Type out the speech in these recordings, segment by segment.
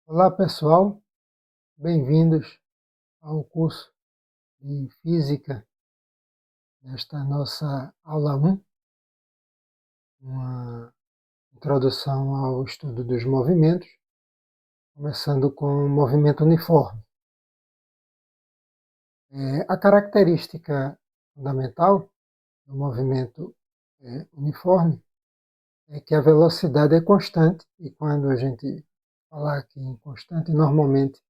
Olá pessoal, bem-vindos ao curso de Física nesta nossa aula 1, uma introdução ao estudo dos movimentos, começando com o movimento uniforme. A característica fundamental do movimento uniforme é que a velocidade é constante, e quando a gente falar aqui em constante, normalmente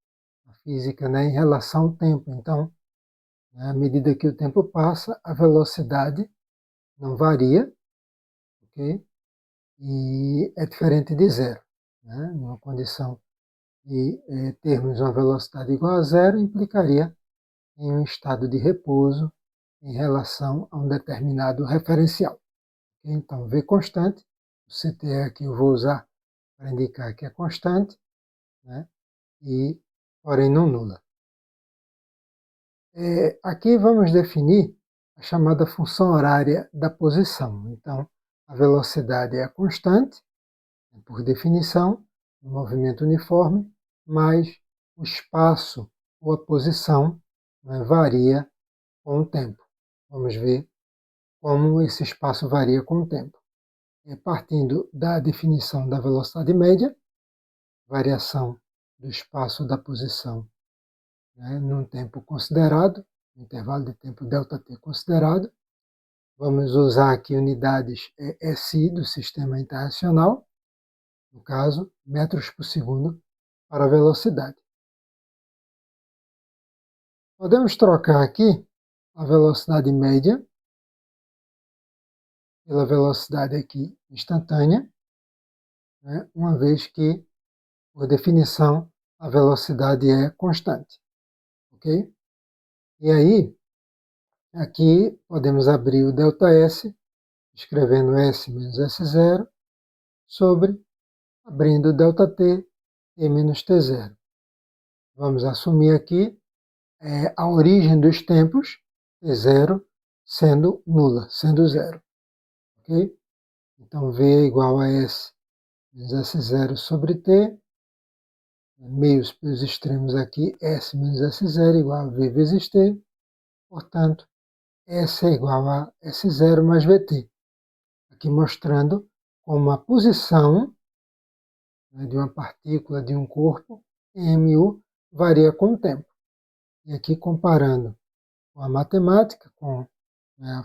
a física, né, em relação ao tempo. Então, à medida que o tempo passa, a velocidade não varia, ok? E é diferente de zero, né? Numa condição de termos uma velocidade igual a zero, implicaria em um estado de repouso em relação a um determinado referencial. Okay? Então, V constante, o CT aqui eu vou usar para indicar que é constante, né? E, porém, não nula. Aqui vamos definir a chamada função horária da posição. Então, a velocidade é constante, por definição, no movimento uniforme, mas o espaço ou a posição, né, varia com o tempo. Vamos ver como esse espaço varia com o tempo. Partindo da definição da velocidade média, variação do espaço da posição, né, num tempo considerado, intervalo de tempo ΔT considerado. Vamos usar aqui unidades SI do Sistema Internacional, no caso, metros por segundo, para a velocidade. Podemos trocar aqui a velocidade média pela velocidade aqui instantânea, né, uma vez que, por definição, a velocidade é constante. Ok? E aí, aqui podemos abrir o ΔS, escrevendo S menos S0, sobre, abrindo ΔT, T menos T0. Vamos assumir aqui a origem dos tempos, T0, sendo nula, sendo zero. Ok? Então, V é igual a S menos S0 sobre T, meios pelos extremos aqui, S menos S0 igual a V vezes T, portanto, S é igual a S0 mais VT. Aqui mostrando como a posição, né, de uma partícula, de um corpo, em MU, varia com o tempo. E aqui comparando com a matemática, com, né, a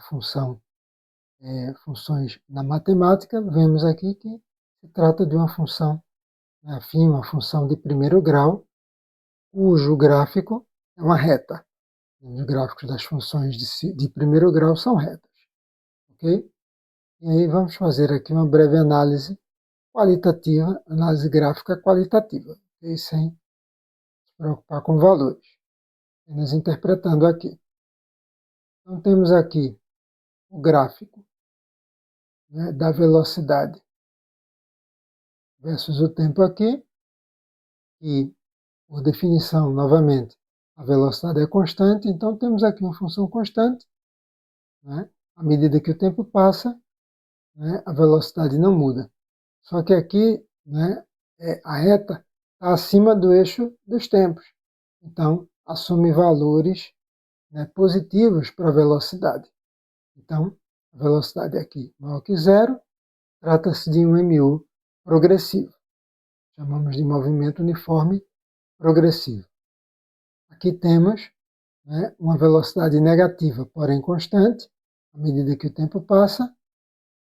funções na matemática, vemos aqui que se trata de uma função, afim, uma função de primeiro grau, cujo gráfico é uma reta. Os gráficos das funções de primeiro grau são retas. Ok? E aí vamos fazer aqui uma breve análise qualitativa, análise gráfica qualitativa, okay? Sem se preocupar com valores, apenas interpretando aqui. Então temos aqui o gráfico, né, da velocidade versus o tempo aqui, e por definição, novamente, a velocidade é constante, então temos aqui uma função constante, né? À medida que o tempo passa, né, a velocidade não muda. Só que aqui, né, a reta está acima do eixo dos tempos, então assume valores, né, positivos para a velocidade. Então, a velocidade aqui maior que zero, trata-se de um MU progressivo. Chamamos de movimento uniforme progressivo. Aqui temos, né, uma velocidade negativa, porém constante, à medida que o tempo passa,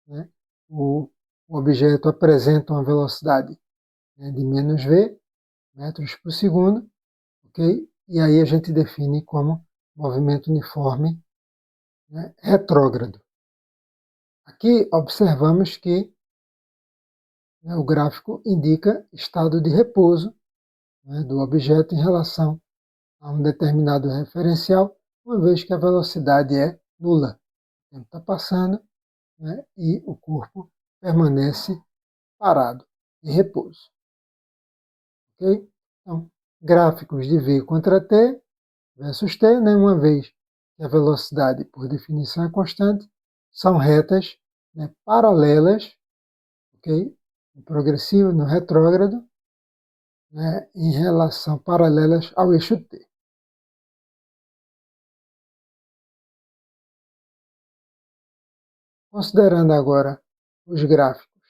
né, o objeto apresenta uma velocidade, né, de menos v, metros por segundo, ok? E aí a gente define como movimento uniforme, né, retrógrado. Aqui observamos que, né, o gráfico indica estado de repouso, né, do objeto em relação a um determinado referencial, uma vez que a velocidade é nula. O tempo está passando, né, e o corpo permanece parado, em repouso. Ok? Então, gráficos de V contra T versus T, né, uma vez que a velocidade, por definição, é constante, são retas, né, paralelas, ok? No progressivo, no retrógrado, né, em relação paralelas ao eixo T. Considerando agora os gráficos,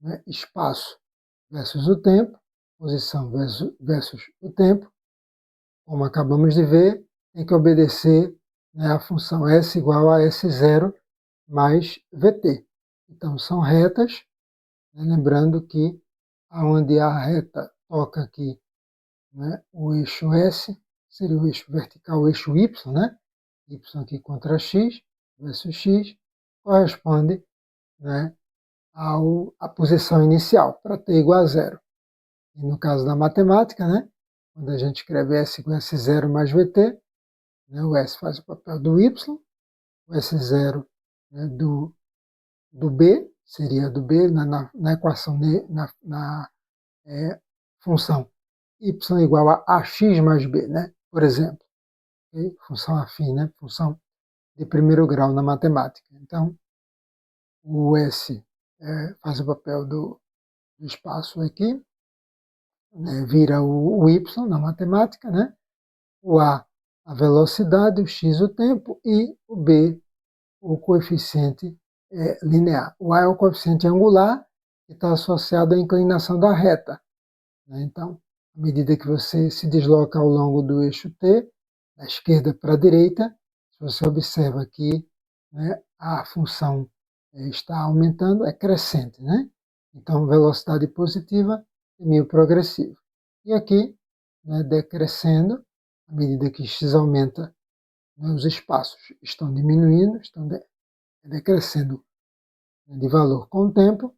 né, espaço versus o tempo, posição versus o tempo, como acabamos de ver, tem que obedecer, né, a função S igual a S0 mais VT. Então, são retas, né, lembrando que onde a reta toca aqui, né, o eixo S, seria o eixo vertical, o eixo Y, né? Y aqui contra X, versus X, corresponde, né, à posição inicial, para t igual a zero. E no caso da matemática, né, quando a gente escreve S igual a S0 mais VT, né, o S faz o papel do Y, o S0, né, do B, seria do B na equação, na função y igual a ax mais b, né, por exemplo. Okay? Função afim, né, função de primeiro grau na matemática. Então, o S faz o papel do espaço aqui, né, vira o Y na matemática, né? O a velocidade, o X o tempo e o B o coeficiente linear. O A é o coeficiente angular que está associado à inclinação da reta. Né? Então, à medida que você se desloca ao longo do eixo T, da esquerda para a direita, você observa que, né, a função está aumentando, é crescente, né? Então, velocidade positiva e meio progressivo. E aqui, né, decrescendo, à medida que x aumenta, né, os espaços estão diminuindo, estão decrescendo, né, de valor com o tempo,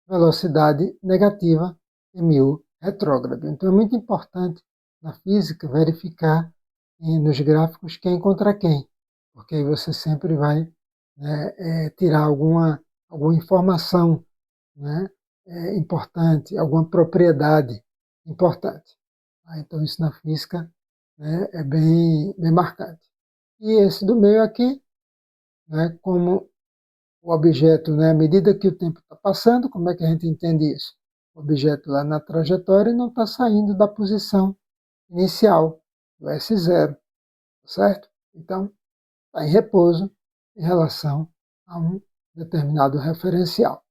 velocidade negativa e mil retrógrado. Então, é muito importante na física verificar nos gráficos quem contra quem, porque aí você sempre vai, né, tirar alguma informação, né, importante, alguma propriedade importante. Então, isso na física, né, é bem marcante. E esse do meio aqui, né, como o objeto, né, à medida que o tempo está passando, como é que a gente entende isso? O objeto lá na trajetória não está saindo da posição inicial, do S0, certo? Então, está em repouso em relação a um determinado referencial.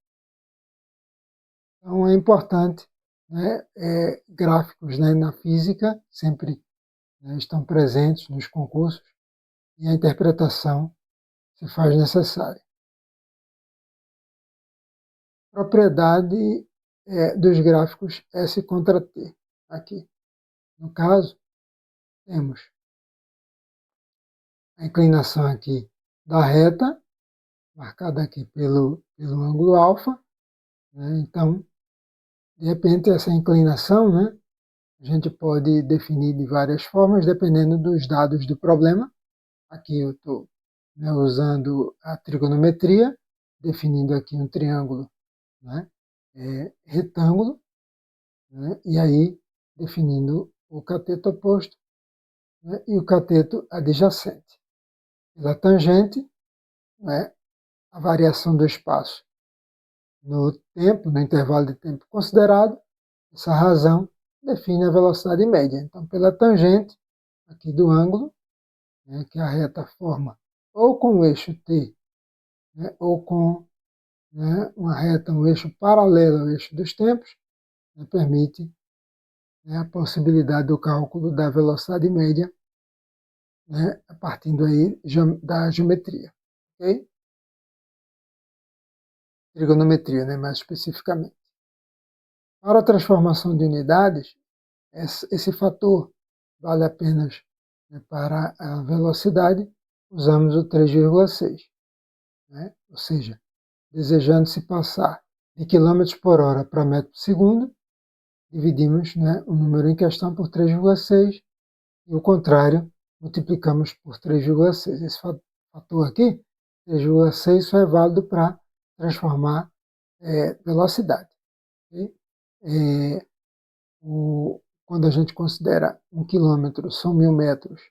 Então, é importante, né, gráficos, né, na física sempre, né, estão presentes nos concursos e a interpretação se faz necessária. Propriedade dos gráficos S contra T. Aqui, no caso, temos a inclinação aqui da reta, marcada aqui pelo ângulo alfa, né? Então, de repente, essa inclinação, né, a gente pode definir de várias formas, dependendo dos dados do problema. Aqui eu estou, né, usando a trigonometria, definindo aqui um triângulo, né, retângulo, né, e aí definindo o cateto oposto, né, e o cateto adjacente. Pela tangente, né, a variação do espaço no tempo, no intervalo de tempo considerado, essa razão define a velocidade média. Então, pela tangente aqui do ângulo, né, que a reta forma ou com o eixo T, né, ou com, né, uma reta, um eixo paralelo ao eixo dos tempos, né, permite, né, a possibilidade do cálculo da velocidade média, né, a partir aí da geometria. Okay? Trigonometria, né, mais especificamente. Para a transformação de unidades, esse fator vale apenas, né, para a velocidade, usamos o 3,6. Né? Ou seja, desejando-se passar de quilômetros por hora para metro por segundo, dividimos, né, o número em questão por 3,6 e o contrário, multiplicamos por 3,6. Esse fator aqui, 3,6, só é válido para transformar velocidade. Okay? Quando a gente considera 1 quilômetro são 1.000 metros,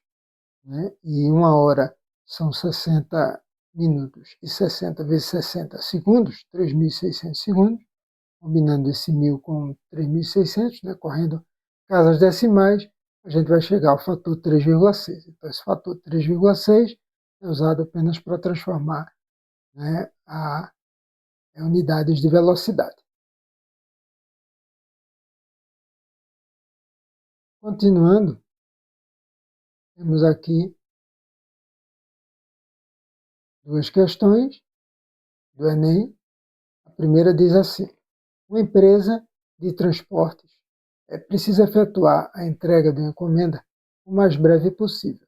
né, e 1 hora são 60 minutos e 60 vezes 60 segundos, 3.600 segundos, combinando esse 1.000 com 3.600, né, correndo casas decimais, a gente vai chegar ao fator 3,6. Então, esse fator 3,6 é usado apenas para transformar, né, unidades de velocidade. Continuando, temos aqui duas questões do Enem. A primeira diz assim: uma empresa de transportes precisa efetuar a entrega de uma encomenda o mais breve possível.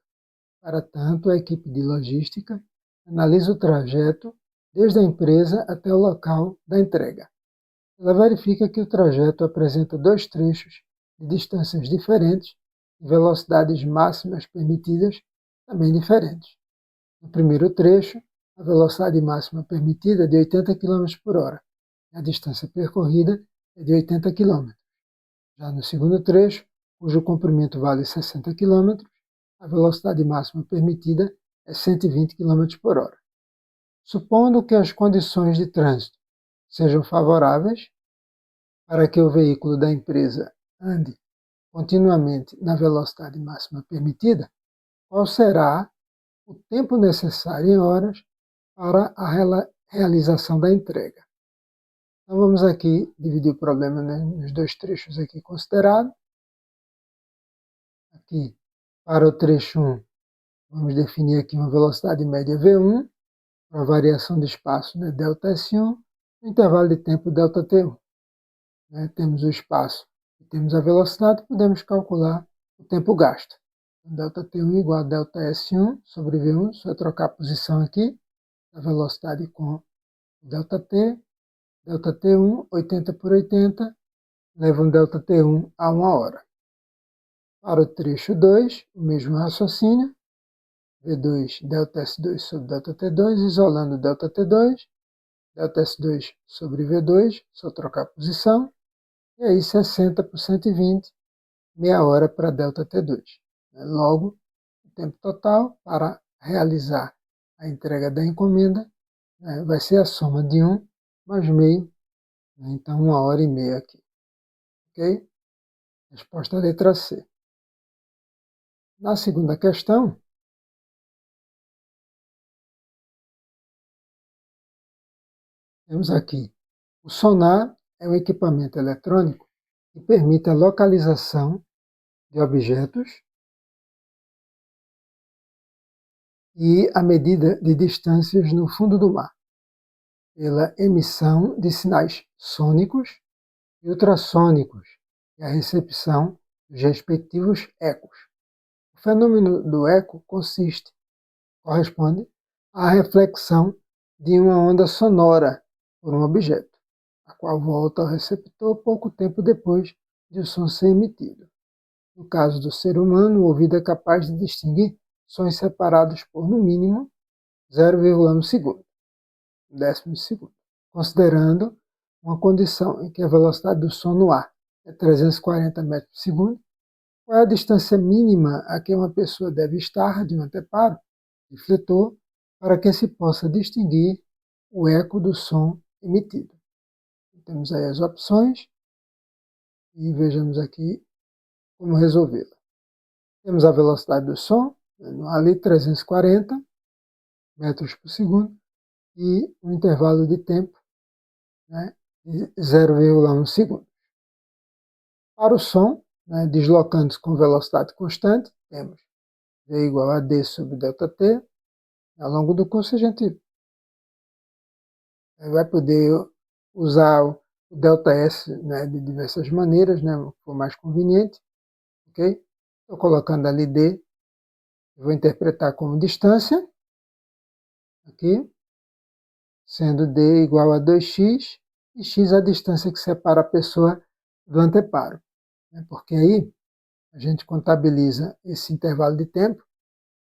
Para tanto, a equipe de logística analisa o trajeto desde a empresa até o local da entrega. Ela verifica que o trajeto apresenta dois trechos de distâncias diferentes e velocidades máximas permitidas também diferentes. No primeiro trecho, a velocidade máxima permitida é de 80 km por hora. A distância percorrida é de 80 km. Já no segundo trecho, cujo comprimento vale 60 km, a velocidade máxima permitida é 120 km por hora. Supondo que as condições de trânsito sejam favoráveis para que o veículo da empresa ande continuamente na velocidade máxima permitida, qual será o tempo necessário em horas para a realização da entrega? Então vamos aqui dividir o problema, né, nos dois trechos aqui considerados. Aqui, para o trecho 1, vamos definir aqui uma velocidade média V1, para a variação de espaço, né, ΔS1, o intervalo de tempo ΔT1. Né, temos o espaço e temos a velocidade, podemos calcular o tempo gasto. Então, ΔT1 igual a ΔS1 sobre V1, só trocar a posição aqui, a velocidade com ΔT, ΔT1, 80 por 80, leva um ΔT1 a 1 hora. Para o trecho 2, o mesmo raciocínio, V2, ΔS2 sobre ΔT2, isolando ΔT2, ΔS2 sobre V2, só trocar a posição, e aí 60 por 120, meia hora para ΔT2. Logo, o tempo total para realizar a entrega da encomenda, né, vai ser a soma de 1 mais meio, né, então 1 hora e meia aqui. Ok? Resposta letra C. Na segunda questão, temos aqui: o sonar é um equipamento eletrônico que permite a localização de objetos e a medida de distâncias no fundo do mar, pela emissão de sinais sônicos e ultrassônicos e a recepção dos respectivos ecos. O fenômeno do eco corresponde à reflexão de uma onda sonora por um objeto, a qual volta ao receptor pouco tempo depois de o som ser emitido. No caso do ser humano, o ouvido é capaz de distinguir sons separados por, no mínimo, 0,1 segundo, décimo segundo, considerando uma condição em que a velocidade do som no ar é 340 metros por segundo. Qual é a distância mínima a que uma pessoa deve estar de um anteparo, refletor, para que se possa distinguir o eco do som emitido? Temos aí as opções e vejamos aqui como resolvê-la. Temos a velocidade do som, ali 340 metros por segundo, e um intervalo de tempo, né, de 0,1 segundo. Para o som, né, deslocando-se com velocidade constante, temos V igual a D sobre ΔT. Ao longo do curso a gente vai poder usar o ΔS, né, de diversas maneiras, né, o que for mais conveniente. Ok? Estou colocando ali D, vou interpretar como distância, aqui, sendo D igual a 2x, e x a distância que separa a pessoa do anteparo. Porque aí a gente contabiliza esse intervalo de tempo,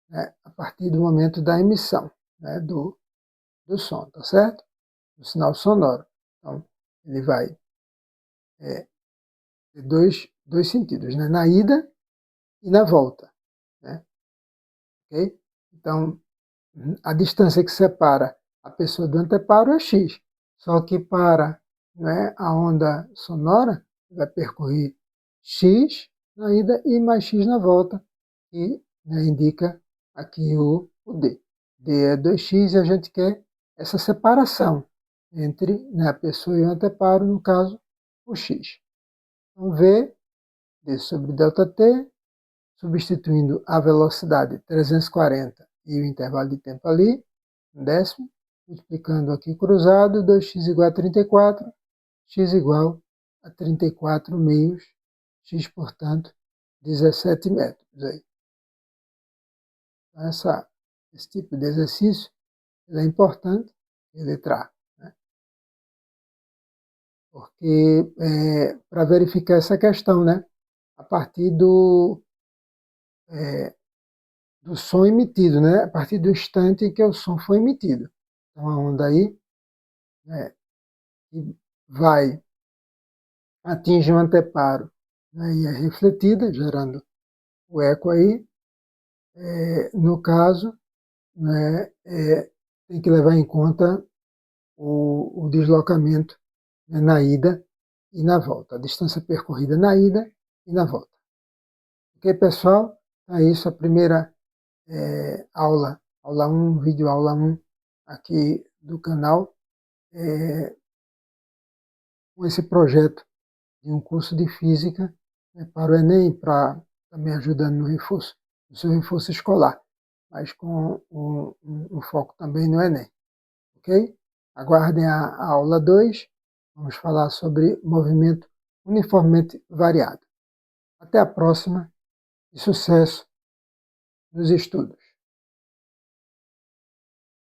né, a partir do momento da emissão, né, do som, tá certo? Do sinal sonoro. Então, ele vai ter dois sentidos, né, na ida e na volta. Né? Okay? Então, a distância que separa a pessoa do anteparo é x. Só que para, né, a onda sonora vai percorrer x na ida e mais x na volta, e né, indica aqui o D. D é 2x e a gente quer essa separação entre né, a pessoa e o anteparo, no caso, o x. Então, V, D sobre ΔT, substituindo a velocidade 340 e o intervalo de tempo ali, um décimo, multiplicando aqui cruzado, 2x igual a 34, x igual a 34 meios, x, portanto, 17 metros. Aí. Então, esse tipo de exercício é importante, a letra A, né? Porque para verificar essa questão, né? A partir do som emitido, né? A partir do instante em que o som foi emitido. Então, a onda aí né, vai atingir um anteparo né, e é refletida, gerando o eco aí. No caso, né, tem que levar em conta o deslocamento né, na ida e na volta, a distância percorrida na ida e na volta. Ok, pessoal? É isso, a primeira aula 1, vídeo aula 1 aqui do canal, com esse projeto de um curso de Física né, para o Enem, para também ajudando no reforço, no seu reforço escolar, mas com um foco também no Enem. Ok? Aguardem a aula 2, vamos falar sobre movimento uniformemente variado. Até a próxima e sucesso nos estudos!